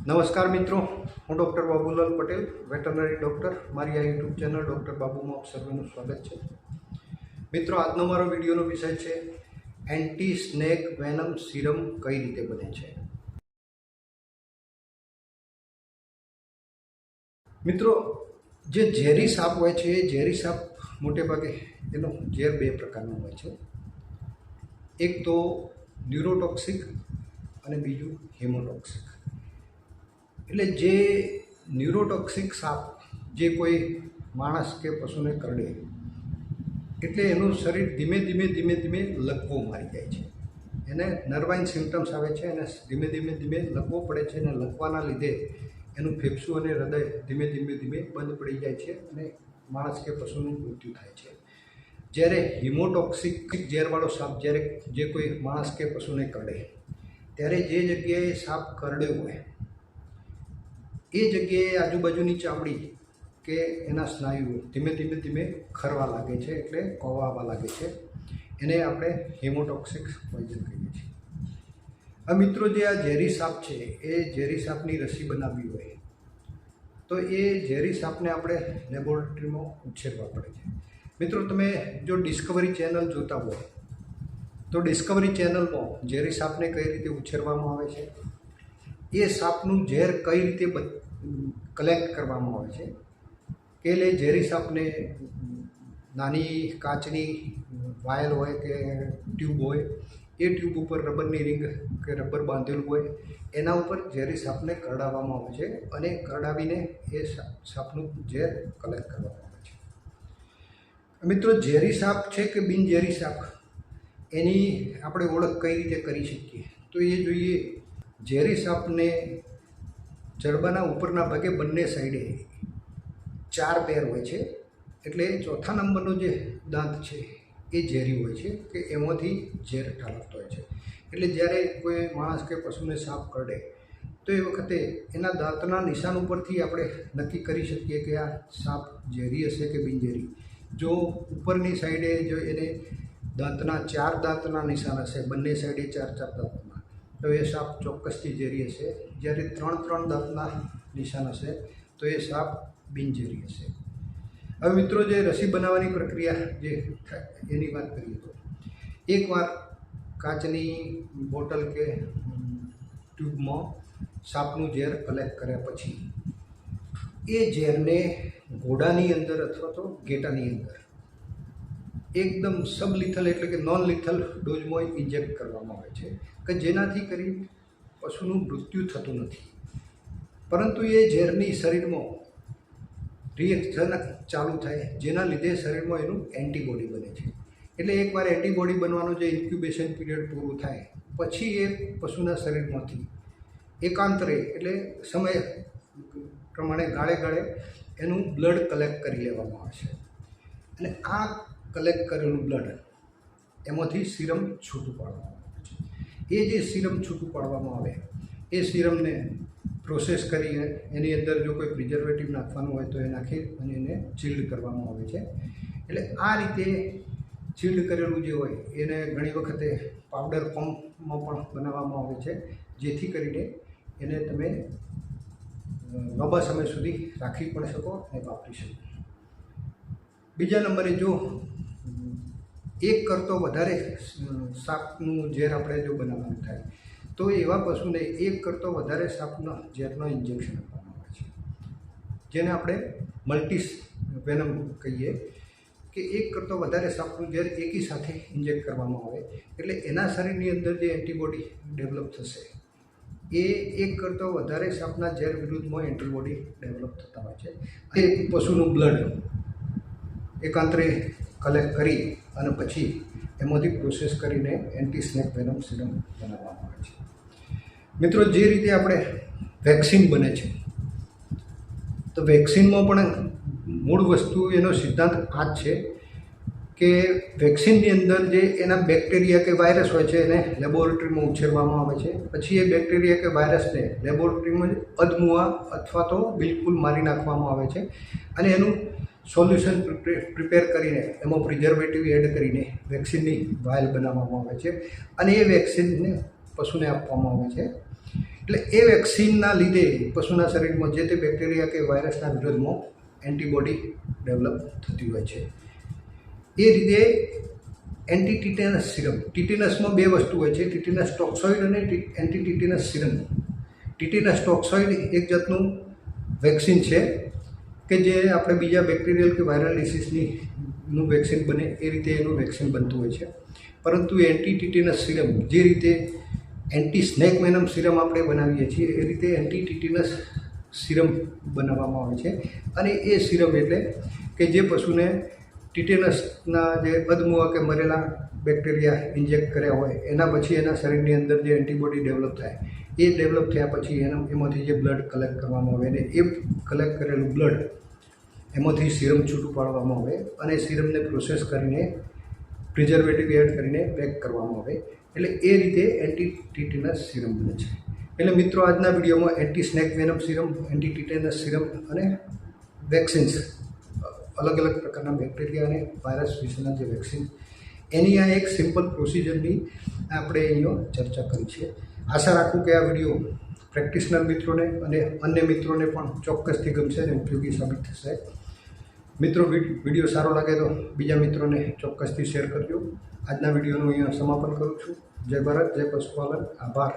નમસ્કાર મિત્રો, હું doctor Babulal Patel, veterinary doctor. મારી આ યુટ્યુબ ચેનલ ડૉક્ટર બાબુમાં આપ સર્વેનું સ્વાગત છે. મિત્રો, આજનો મારો વિડીયોનો વિષય છે એન્ટી સ્નેક વેનમ સિરમ કઈ રીતે બને છે. મિત્રો, જે ઝેરી સાપ હોય છે એ ઝેરી સાપ મોટે ભાગે એનો ઝેર બે પ્રકારનો હોય છે. એક તો ન્યુરોટોક્સિક અને બીજું હિમોટોક્સિક. એટલે જે ન્યુરોટોક્સિક સાપ જે કોઈ માણસ કે પશુને કરડે એટલે એનું શરીર ધીમે ધીમે લકવો મારી જાય છે. એને નર્વાઇન સિમ્ટમ્સ આવે છે અને ધીમે ધીમે લકવો પડે છે અને લકવાના લીધે એનું ફેફસું અને હૃદય ધીમે ધીમે બંધ પડી જાય છે અને માણસ કે પશુનું મૃત્યુ થાય છે. જ્યારે હિમોટોક્સિક ઝેરવાળો સાપ જ્યારે જે કોઈ માણસ કે પશુને કરડે ત્યારે જે જગ્યાએ સાપ કરડ્યો હોય એ જગ્યાએ આજુબાજુની ચામડી કે એના સ્નાયુઓ ધીમે ખરવા લાગે છે, એટલે કોવાવા લાગે છે. એને આપણે હિમોટોક્સિક પોઈઝન કહીએ છીએ. આ મિત્રો, જે આ ઝેરી સાપ છે એ ઝેરી સાપની રસી બનાવવી હોય તો એ ઝેરી સાપને આપણે લેબોરેટરીમાં ઉછેરવા પડે છે. મિત્રો, તમે જો ડિસ્કવરી ચેનલ જોતા હોય તો ડિસ્કવરી ચેનલમાં ઝેરી સાપને કઈ રીતે ઉછેરવામાં આવે છે, એ સાપનું ઝેર કઈ રીતે કલેક્ટ કરવામાં આવે છે, કે એટલે ઝેરી સાપને નાની કાચની વાયલ હોય કે ટ્યુબ હોય, એ ટ્યુબ ઉપર રબરની રિંગ કે રબર બાંધેલું હોય એના ઉપર ઝેરી સાપને કરડાવવામાં આવે છે અને કરડાવીને એ સાપનું ઝેર કલેક્ટ કરવામાં આવે છે. મિત્રો, ઝેરી સાપ છે કે બિનઝેરી સાપ એની આપણે ઓળખ કઈ રીતે કરી શકીએ તો એ જોઈએ. ઝેરી સાપને જડબાના ઉપરના ભાગે બંને સાઈડે 4 પેર હોય છે, એટલે ચોથા નંબરનો જે દાંત છે એ ઝેરી હોય છે કે એમાંથી ઝેર ઠાલવતો હોય છે. એટલે જ્યારે કોઈ માણસ કે પશુને સાપ કરડે તો એ વખતે એના દાંતના નિશાન ઉપરથી આપણે નક્કી કરી શકીએ કે આ સાપ ઝેરી હશે કે બિનઝેરી. જો ઉપરની સાઈડે જો એને દાંતના 4 દાંતના નિશાન હશે, બંને સાઈડે 4 દાંતના, તો એ સાપ ચોક્કસથી ઝેરી હશે. જ્યારે 3 દાંતના નિશાન હશે તો એ સાપ બિનઝેરી હશે. હવે મિત્રો, જે રસી બનાવવાની પ્રક્રિયા જે થાય એની વાત કરીએ તો એકવાર કાચની બોટલ કે ટ્યુબમાં સાપનું ઝેર કલેક્ટ કર્યા પછી એ ઝેરને ઘોડાની અંદર અથવા તો ઘેટાની અંદર એકદમ સબલિથલ એટલે કે નોન લિથલ ડોઝમાં ઇન્જેક્ટ કરવામાં આવે છે કે જેનાથી કરી પશુનું મૃત્યુ થતું નથી, પરંતુ એ ઝેરની શરીરમાં રિએક્શન ચાલુ થાય જેના લીધે શરીરમાં એનું એન્ટીબોડી બને છે. એટલે એકવાર એન્ટીબોડી બનવાનું જે ઇન્ક્યુબેશન પીરિયડ પૂરું થાય પછી એ પશુના શરીરમાંથી એકાંતરે એટલે સમય પ્રમાણે ગાળે એનું બ્લડ કલેક્ટ કરી લેવામાં આવે છે અને આ કલેક્ટ કરેલું બ્લડ એમાંથી સિરમ છૂટું પાડવામાં આવે છે. એ જે સિરમ છૂટું પાડવામાં આવે એ સિરમને પ્રોસેસ કરીને એની અંદર જો કોઈ પ્રિઝર્વેટિવ નાખવાનું હોય તો એ નાખી અને એને ચિલ્ડ કરવામાં આવે છે. એટલે આ રીતે ચિલ્ડ કરેલું જે હોય એને ઘણી વખતે પાવડર ફોર્મમાં પણ બનાવવામાં આવે છે, જેથી કરીને એને તમે લાંબા સમય સુધી રાખી પણ શકો અને વાપરી શકો. બીજા નંબરે, જો એક કરતાં વધારે સાપનું ઝેર આપણે જો બનાવવાનું થાય તો એવા પશુને એક કરતાં વધારે સાપના ઝેરનો ઇન્જેક્શન આપવામાં આવે છે, જેને આપણે મલ્ટી વેનમ કહીએ. કે એક કરતાં વધારે સાપનું ઝેર એકી સાથે ઇન્જેક્ટ કરવામાં આવે એટલે એના શરીરની અંદર જે એન્ટીબોડી ડેવલપ થશે એ એક કરતાં વધારે સાપના ઝેર વિરુદ્ધમાં એન્ટીબોડી ડેવલપ થતા હોય છે. એ પશુનું બ્લડ એકાંતરે કલેક્ટ કરી અને પછી એમાંથી પ્રોસેસ કરીને એન્ટી સ્નેક વેનમ સિરમ બનાવવામાં આવે છે. મિત્રો, જે રીતે આપણે વેક્સિન બને છે તો વેક્સિનમાં પણ મૂળ વસ્તુ એનો સિદ્ધાંત આ જ છે કે વેક્સિનની અંદર જે એના બેક્ટેરિયા કે વાયરસ હોય છે એને લેબોરેટરીમાં ઉછેરવામાં આવે છે. પછી એ બેક્ટેરિયા કે વાયરસને લેબોરેટરીમાં અધમુઆ અથવા તો બિલકુલ મારી નાખવામાં આવે છે અને એનું સોલ્યુશન પ્રિપેર કરીને એમાં પ્રિઝર્વેટિવ એડ કરીને વેક્સિનની વાયલ બનાવવામાં આવે છે અને એ વેક્સિનને પશુને આપવામાં આવે છે. એટલે એ વેક્સિનના લીધે પશુના શરીરમાં જે તે બેક્ટેરિયા કે વાયરસના વિરોધમાં એન્ટીબોડી ડેવલપ થતી હોય છે. એ રીતે એન્ટી ટીટેનસ સિરમ, ટીટેનસમાં બે વસ્તુ હોય છે, ટીટેનસ ટોક્સોઇડ અને એન્ટી ટીટેનસ સિરમ. ટીટેનસ ટોક્સોઇડ એક જાતનું વેક્સિન છે કે જે આપણે બીજા બેક્ટેરિયલ કે વાયરલ ડિસીઝનું વેક્સિન બને એ રીતે એનું વેક્સિન બનતું હોય છે. પરંતુ એન્ટી ટીટેનસ સિરમ, જે રીતે એન્ટી સ્નેક વેનમ સિરમ આપણે બનાવીએ છીએ એ રીતે એન્ટી ટીટેનસ સિરમ બનાવવામાં આવે છે. અને એ સિરમ એટલે કે જે પશુને ટીટેનસના જે અધમુઆ કે મરેલા બેક્ટેરિયા ઇન્જેક્ટ કર્યા હોય એના પછી એના શરીરની અંદર જે એન્ટીબોડી ડેવલપ થાય, એ ડેવલપ થયા પછી એમાંથી જે બ્લડ કલેક્ટ કરવામાં આવે અને એ કલેક્ટ કરેલું બ્લડ એમાંથી સિરમ છૂટું પાડવામાં આવે અને સિરમને પ્રોસેસ કરીને પ્રિઝર્વેટિવ એડ કરીને પેક કરવામાં આવે. એટલે એ રીતે એન્ટી ટીટેનસ સિરમ બને છે. એટલે મિત્રો, આજના વિડીયોમાં anti snake venom serum, anti tetanus serum અને વેક્સિન્સ, અલગ અલગ પ્રકારના બેક્ટેરિયા અને વાયરસ વિશેના જે વેક્સિન, એની આ એક સિમ્પલ પ્રોસિજરની આપણે અહીંયા ચર્ચા કરી છે. આશા રાખું કે આ વિડીયો પ્રેક્ટિશનર મિત્રોને અને અન્ય મિત્રોને પણ ચોક્કસથી ગમશે અને ઉપયોગી સાબિત થશે. મિત્રો, વિડીયો સારો લાગે તો બીજા મિત્રોને ચોક્કસથી શેર કરજો. આજના વિડીયોનું અહીંયા સમાપન કરું છું. જય ભારત, જય પશુપાલન. આભાર.